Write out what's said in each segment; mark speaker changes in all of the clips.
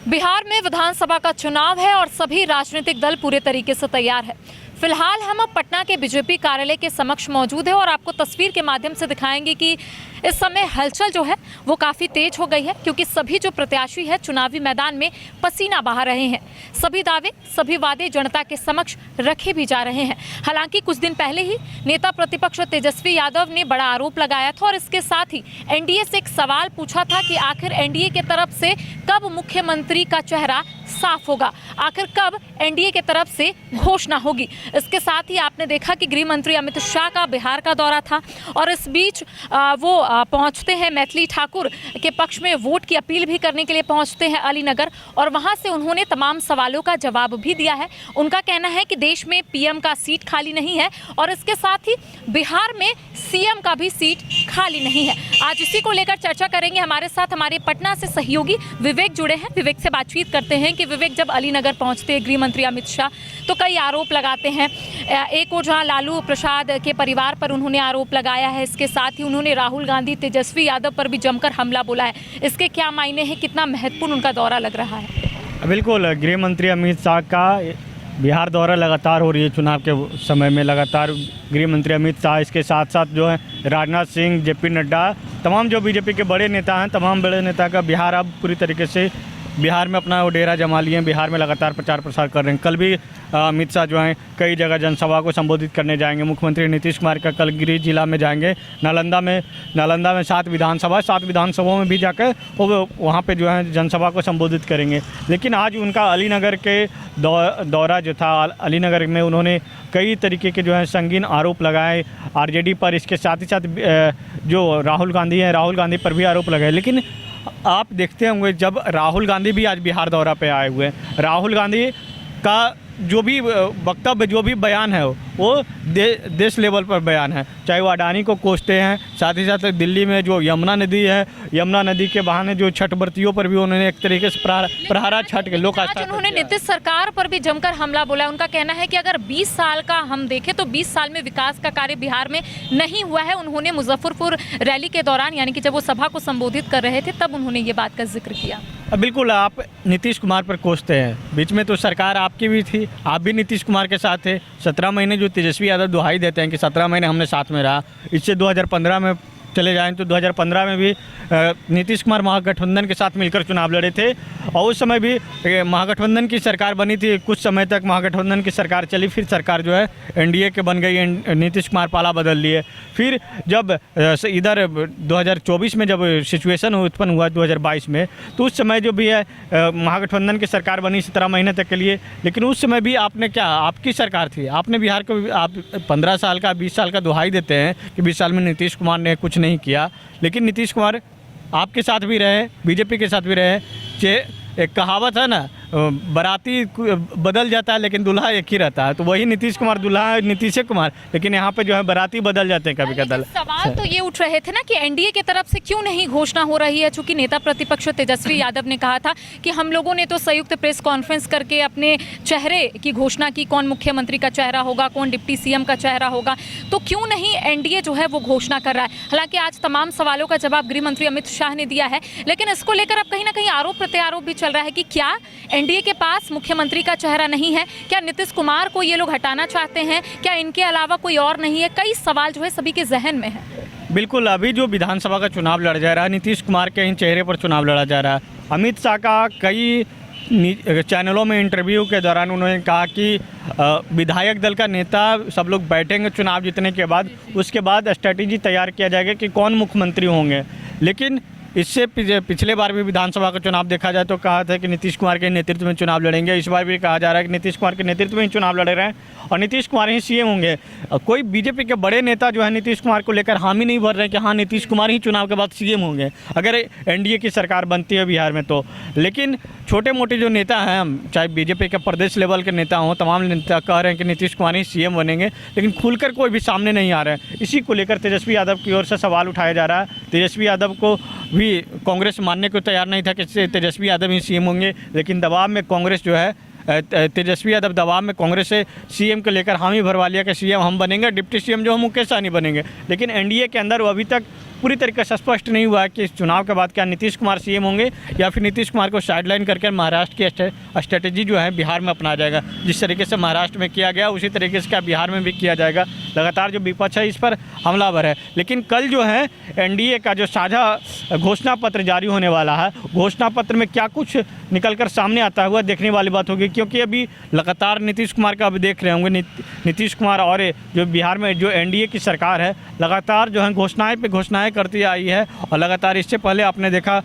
Speaker 1: बिहार में विधानसभा का चुनाव है और सभी राजनीतिक दल पूरे तरीके से तैयार है। फिलहाल हम अब पटना के बीजेपी कार्यालय के समक्ष मौजूद है और आपको तस्वीर के माध्यम से दिखाएंगे कि इस समय हलचल जो है वो काफ़ी तेज हो गई है, क्योंकि सभी जो प्रत्याशी है चुनावी मैदान में पसीना बहा रहे हैं। सभी दावे, सभी वादे जनता के समक्ष रखे भी जा रहे हैं। हालांकि कुछ दिन पहले ही नेता प्रतिपक्ष तेजस्वी यादव ने बड़ा आरोप लगाया था और इसके साथ ही एनडीए से एक सवाल पूछा था कि आखिर एनडीए की तरफ से कब मुख्यमंत्री का चेहरा साफ होगा, आखिर कब एनडीए की तरफ से घोषणा होगी। इसके साथ ही आपने देखा कि गृह मंत्री अमित शाह का बिहार का दौरा था और इस बीच वो पहुंचते हैं मैथिली ठाकुर के पक्ष में वोट की अपील भी करने के लिए पहुंचते हैं अलीनगर, और वहां से उन्होंने तमाम सवालों का जवाब भी दिया है। उनका कहना है कि देश में पीएम का सीट खाली नहीं है और इसके साथ ही बिहार में सीएम का भी सीट खाली नहीं है। आज इसी को लेकर चर्चा करेंगे। हमारे साथ हमारे पटना से सहयोगी विवेक जुड़े हैं। विवेक से बातचीत करते हैं कि विवेक, जब अलीनगर पहुंचते हैं गृह मंत्री अमित शाह तो कई आरोप लगाते हैं। एक और जहां लालू प्रसाद के परिवार पर उन्होंने आरोप लगाया है, इसके साथ ही उन्होंने राहुल गांधी, तेजस्वी यादव पर भी जमकर हमला बोला है। इसके क्या मायने हैं, कितना महत्वपूर्ण उनका दौरा लग रहा है?
Speaker 2: बिल्कुल, गृह मंत्री अमित शाह का बिहार दौरा लगातार हो रही है। चुनाव के समय में लगातार गृह मंत्री अमित शाह, इसके साथ साथ जो है राजनाथ सिंह, जेपी नड्डा, तमाम जो बीजेपी के बड़े नेता हैं, तमाम बड़े नेता का बिहार अब पूरी तरीके से बिहार में अपना वो डेरा जमा लिए हैं। बिहार में लगातार प्रचार प्रसार कर रहे हैं। कल भी अमित शाह जो हैं कई जगह जनसभा को संबोधित करने जाएंगे। मुख्यमंत्री नीतीश कुमार का कल गृह जिला में जाएंगे। नालंदा में 7 विधानसभाओं में भी जाकर वो वहाँ पे जो है जनसभा को संबोधित करेंगे। लेकिन आज उनका अलीनगर के दौरा जो था, अलीनगर में उन्होंने कई तरीके के जो है संगीन आरोप लगाए आरजेडी पर। इसके साथ ही साथ जो राहुल गांधी हैं, राहुल गांधी पर भी आरोप लगाए। लेकिन आप देखते होंगे जब राहुल गांधी भी आज बिहार दौरा पे आए हुए हैं, राहुल गांधी का जो भी वक्तव्य, जो भी बयान है वो देश लेवल पर बयान है। चाहे वो अडानी को कोसते हैं, साथ ही साथ दिल्ली में जो यमुना नदी है, यमुना नदी के बहाने जो छठ व्रतियों पर भी उन्होंने एक तरीके से प्रहारा छठ के लोक आस्था।
Speaker 1: उन्होंने नीतीश सरकार पर भी जमकर हमला बोला। उनका कहना है कि अगर 20 साल का हम देखें तो 20 साल में विकास का कार्य बिहार में नहीं हुआ है। उन्होंने मुजफ्फरपुर रैली के दौरान, यानी कि जब वो सभा को संबोधित कर रहे थे, तब उन्होंने ये बात का जिक्र किया।
Speaker 2: बिल्कुल, आप नीतीश कुमार पर कोसते हैं। बीच में तो सरकार आपकी भी थी, आप भी नीतीश कुमार के साथ थे। 17 महीने जो तेजस्वी यादव दुहाई देते हैं कि 17 महीने हमने साथ में रहा, इससे 2015 में चले जाएं तो 2015 में भी नीतीश कुमार महागठबंधन के साथ मिलकर चुनाव लड़े थे और उस समय भी महागठबंधन की सरकार बनी थी। कुछ समय तक महागठबंधन की सरकार चली, फिर सरकार जो है एनडीए के बन गई। नीतीश कुमार पाला बदल लिए। फिर जब इधर 2024 में जब सिचुएशन उत्पन्न हुआ 2022 में, तो उस समय जो भी है महागठबंधन की सरकार बनी 17 महीने तक के लिए। लेकिन उस समय भी आपने क्या, आपकी सरकार थी, आपने बिहार को आप 15 साल का 20 साल का दुहाई देते हैं कि 20 साल में नीतीश कुमार ने कुछ नहीं किया। लेकिन नीतीश कुमार आपके साथ भी रहे, बीजेपी के साथ भी रहे। एक कहावत है ना, बाराती बदल जाता है लेकिन दूल्हा एक ही रहता है। तो वही नीतीश कुमार दूल्हा है, नीतीश कुमार, लेकिन यहाँ पे जो है बाराती बदल जाते हैं कभी कभी।
Speaker 1: सवाल तो ये उठ रहे थे ना कि एनडीए की तरफ से क्यों नहीं घोषणा हो रही है, चूंकि नेता प्रतिपक्ष तेजस्वी यादव ने कहा था कि हम लोगों ने तो संयुक्त प्रेस कॉन्फ्रेंस करके अपने चेहरे की घोषणा की, कौन मुख्यमंत्री का चेहरा होगा, कौन डिप्टी सीएम का चेहरा होगा, तो क्यों नहीं एनडीए जो है वो घोषणा कर रहा है। हालांकि आज तमाम सवालों का जवाब गृह मंत्री अमित शाह ने दिया है, लेकिन इसको लेकर अब कहीं ना कहीं आरोप प्रत्यारोप भी चल रहा है कि क्या एनडीए के पास मुख्यमंत्री का चेहरा नहीं है, क्या नीतीश कुमार को ये लोग हटाना चाहते हैं, क्या इनके अलावा कोई और नहीं है। कई सवाल जो है सभी के जहन में है।
Speaker 2: बिल्कुल, अभी जो विधानसभा का चुनाव लड़ा जा रहा है, नीतीश कुमार के इन चेहरे पर चुनाव लड़ा जा रहा है। अमित शाह का कई चैनलों में इंटरव्यू के दौरान उन्होंने कहा कि विधायक दल का नेता सब लोग बैठेंगे चुनाव जीतने के बाद, उसके बाद स्ट्रेटेजी तैयार किया जाएगा कि कौन मुख्यमंत्री होंगे। लेकिन इससे पिछले बार भी विधानसभा का चुनाव देखा जाए तो कहा था कि नीतीश कुमार के नेतृत्व में चुनाव लड़ेंगे। इस बार भी कहा जा रहा है कि नीतीश कुमार के नेतृत्व में ही चुनाव लड़ रहे हैं और नीतीश कुमार ही सीएम होंगे। कोई बीजेपी के बड़े नेता जो है नीतीश कुमार को लेकर हामी नहीं भर रहे हैं कि हाँ नीतीश कुमार ही चुनाव के बाद सीएम होंगे अगर एनडीए की सरकार बनती है बिहार में तो। लेकिन छोटे मोटे जो नेता हैं, चाहे बीजेपी के प्रदेश लेवल के नेता हों, तमाम नेता कह रहे हैं कि नीतीश कुमार ही सीएम बनेंगे, लेकिन खुलकर कोई भी सामने नहीं आ रहा है। इसी को लेकर तेजस्वी यादव की ओर से सवाल उठाया जा रहा है। तेजस्वी यादव को भी कांग्रेस मानने को तैयार नहीं था कि तेजस्वी यादव ही सीएम होंगे, लेकिन दबाव में कांग्रेस जो है, तेजस्वी यादव दबाव में कांग्रेस से सीएम को लेकर हामी भरवा लिया कि सीएम हम बनेंगे, डिप्टी सीएम जो हम मुकेश सहनी बनेंगे। लेकिन एनडीए के अंदर वो अभी तक पूरी तरीके से स्पष्ट नहीं हुआ है कि इस चुनाव के बाद क्या नीतीश कुमार सीएम होंगे या फिर नीतीश कुमार को साइडलाइन करके महाराष्ट्र की स्ट्रेटेजी जो है बिहार में अपनाया जाएगा। जिस तरीके से महाराष्ट्र में किया गया उसी तरीके से क्या बिहार में भी किया जाएगा। लगातार जो विपक्ष है इस पर हमलावर है। लेकिन कल जो है एनडीए का जो साझा घोषणा पत्र जारी होने वाला है, घोषणा पत्र में क्या कुछ निकलकर सामने आता हुआ देखने वाली बात होगी, क्योंकि अभी लगातार नीतीश कुमार का अभी देख रहे होंगे नीतीश कुमार और जो बिहार में जो एनडीए की सरकार है लगातार जो है घोषणाएं पे घोषणाएं करती आई है। और लगातार इससे पहले आपने देखा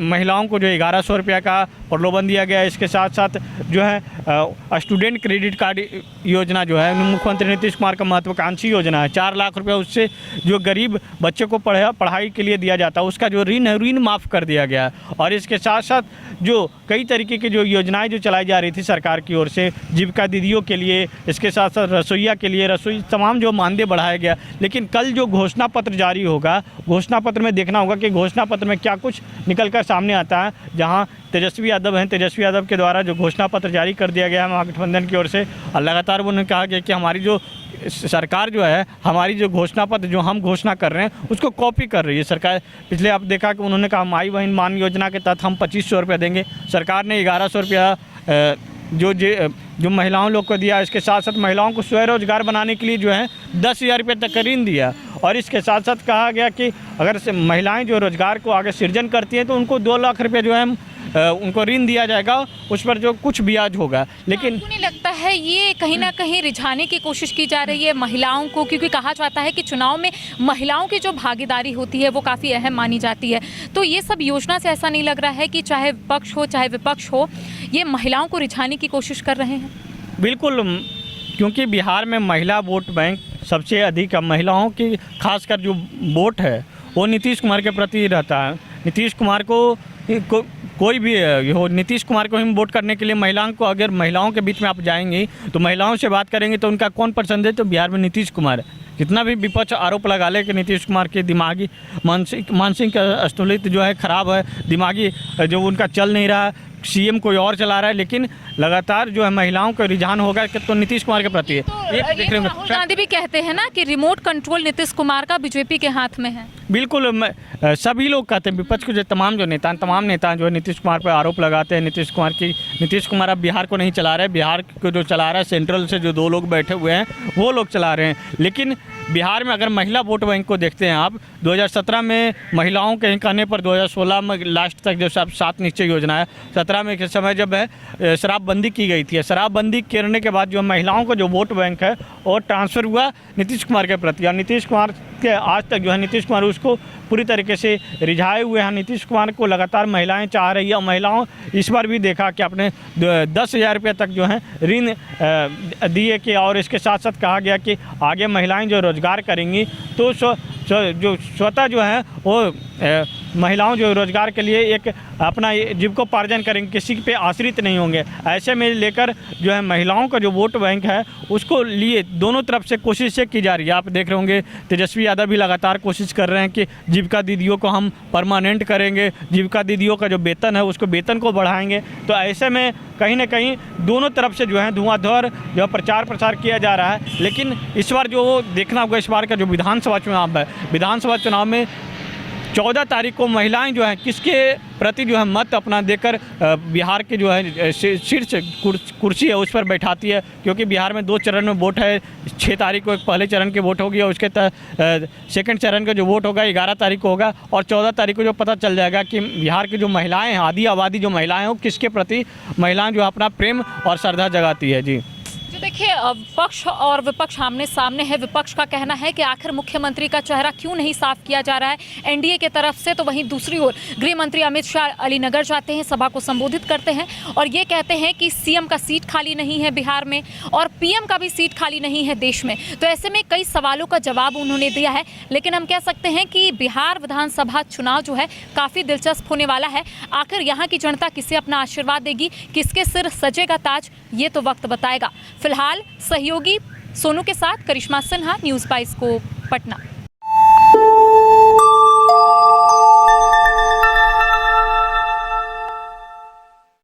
Speaker 2: महिलाओं को जो 1100 रुपये का प्रलोभन दिया गया। इसके साथ साथ जो है स्टूडेंट क्रेडिट कार्ड योजना जो है मुख्यमंत्री नीतीश कुमार का महत्वाकांक्षी योजना है। 4 लाख रुपये उससे जो गरीब बच्चे को पढ़ाई के लिए दिया जाता है उसका जो ऋण माफ़ कर दिया गया है। और इसके साथ साथ जो कई तरीके की जो योजनाएं जो चलाई जा रही थी सरकार की ओर से, जीविका दीदियों के लिए, इसके साथ साथ रसोईया के लिए रसोई तमाम जो मानदेय बढ़ाया गया। लेकिन कल जो घोषणा पत्र जारी होगा, घोषणा पत्र में देखना होगा कि घोषणा पत्र में क्या कुछ निकलकर सामने आता है। जहां तेजस्वी यादव हैं, तेजस्वी यादव के द्वारा जो घोषणा पत्र जारी कर दिया गया है महागठबंधन की ओर से, और लगातार उन्होंने कहा गया कि हमारी जो सरकार जो है, हमारी जो घोषणा पत्र जो हम घोषणा कर रहे हैं उसको कॉपी कर रही है सरकार। पिछले आप देखा कि उन्होंने कहा माई बहन मान योजना के तहत हम 2500 रुपये देंगे, सरकार ने 1100 रुपया जो महिलाओं लोग को दिया। इसके साथ साथ महिलाओं को स्वरोजगार बनाने के लिए जो है 10,000 रुपये तक का ऋण दिया। और इसके साथ साथ कहा गया कि अगर से महिलाएं जो रोजगार को आगे सृजन करती हैं तो उनको 2 लाख रुपये जो है उनको ऋण दिया जाएगा, उस पर जो कुछ ब्याज होगा। लेकिन
Speaker 1: आपको नहीं लगता है ये कहीं ना कहीं रिझाने की कोशिश की जा रही है महिलाओं को, क्योंकि कहा जाता है कि चुनाव में महिलाओं की जो भागीदारी होती है वो काफ़ी अहम मानी जाती है। तो ये सब योजना से ऐसा नहीं लग रहा है कि चाहे पक्ष हो चाहे विपक्ष हो, ये महिलाओं को रिझाने की कोशिश कर रहे हैं?
Speaker 2: बिल्कुल, क्योंकि बिहार में महिला वोट बैंक सबसे अधिक है। महिलाओं की खासकर जो वोट है वो नीतीश कुमार के प्रति रहता है। नीतीश कुमार को कोई भी हो, नीतीश कुमार को हम वोट करने के लिए महिलाओं को, अगर महिलाओं के बीच में आप जाएंगे तो महिलाओं से बात करेंगे तो उनका कौन पसंद है, तो बिहार में नीतीश कुमार है। जितना भी विपक्ष आरोप लगा ले कि नीतीश कुमार के दिमागी मानसिक संतुलित जो है ख़राब है, दिमागी जो उनका चल नहीं रहा, सीएम कोई और चला रहा है, लेकिन लगातार जो है महिलाओं का रुझान होगा कि तो नीतीश कुमार के प्रति है।
Speaker 1: तो राहुल गांधी भी कहते हैं ना कि रिमोट कंट्रोल नीतीश कुमार का बीजेपी के हाथ में है।
Speaker 2: बिल्कुल, सभी लोग कहते हैं, विपक्ष के जो तमाम नेता जो है नीतीश कुमार पर आरोप लगाते हैं। नीतीश कुमार अब बिहार को नहीं चला रहे, बिहार को जो चला रहा है सेंट्रल से जो 2 लोग बैठे हुए हैं वो लोग चला रहे हैं। लेकिन बिहार में अगर महिला वोट बैंक को देखते हैं आप, 2017 में महिलाओं के कहने पर 2016 में लास्ट तक जो 7 निश्चय योजना है, 17 में के समय जब है शराबबंदी की गई थी, शराबबंदी करने के बाद जो महिलाओं का जो वोट बैंक है वो ट्रांसफ़र हुआ नीतीश कुमार के प्रति। और नीतीश कुमार के आज तक जो है नीतीश कुमार उसको पूरी तरीके से रिझाए हुए हैं। नीतीश कुमार को लगातार महिलाएं चाह रही है। और महिलाओं इस बार भी देखा कि आपने 10,000 रुपये तक जो है ऋण दिए कि, और इसके साथ साथ कहा गया कि आगे महिलाएं जो रोजगार करेंगी तो जो स्वतः जो है वो महिलाओं जो रोजगार के लिए एक अपना जीविकोपार्जन करेंगे, किसी पे आश्रित नहीं होंगे। ऐसे में लेकर जो है महिलाओं का जो वोट बैंक है उसको लिए दोनों तरफ से कोशिश की जा रही है। आप देख रहे होंगे तेजस्वी यादव भी लगातार कोशिश कर रहे हैं कि जीविका दीदियों को हम परमानेंट करेंगे, जीविका दीदियों का जो वेतन है उसको वेतन को बढ़ाएंगे। तो ऐसे में कहीं ना कहीं दोनों तरफ से जो है धुआंधार जो प्रचार प्रसार किया जा रहा है। लेकिन इस बार जो देखना होगा, इस बार का जो विधानसभा चुनाव है, विधानसभा चुनाव में 14 तारीख को महिलाएं जो है किसके प्रति जो है मत अपना देकर बिहार के जो है शीर्ष कुर्सी है उस पर बैठाती है। क्योंकि बिहार में 2 चरण में वोट है। 6 तारीख को एक पहले चरण के वोट होगी और उसके सेकंड चरण का जो वोट होगा 11 तारीख को होगा। और 14 तारीख को जो पता चल जाएगा कि बिहार की जो महिलाएँ हैं, आधी आबादी जो महिलाएँ हैं, वो किसके प्रति महिलाएँ जो अपना प्रेम और श्रद्धा जगाती है। जी
Speaker 1: देखिए, पक्ष और विपक्ष आमने सामने है। विपक्ष का कहना है कि आखिर मुख्यमंत्री का चेहरा क्यों नहीं साफ किया जा रहा है एनडीए के तरफ से। तो वहीं दूसरी ओर गृह मंत्री अमित शाह अलीनगर जाते हैं, सभा को संबोधित करते हैं और ये कहते हैं कि सीएम का सीट खाली नहीं है बिहार में और पीएम का भी सीट खाली नहीं है देश में। तो ऐसे में कई सवालों का जवाब उन्होंने दिया है। लेकिन हम कह सकते हैं कि बिहार विधानसभा चुनाव जो है काफ़ी दिलचस्प होने वाला है। आखिर यहाँ की जनता किसे अपना आशीर्वाद देगी, किसके सिर सजेगा ताज, ये तो वक्त बताएगा। फिलहाल सहयोगी सोनू के साथ करिश्मा सिन्हा, न्यूज़ 22 को पटना।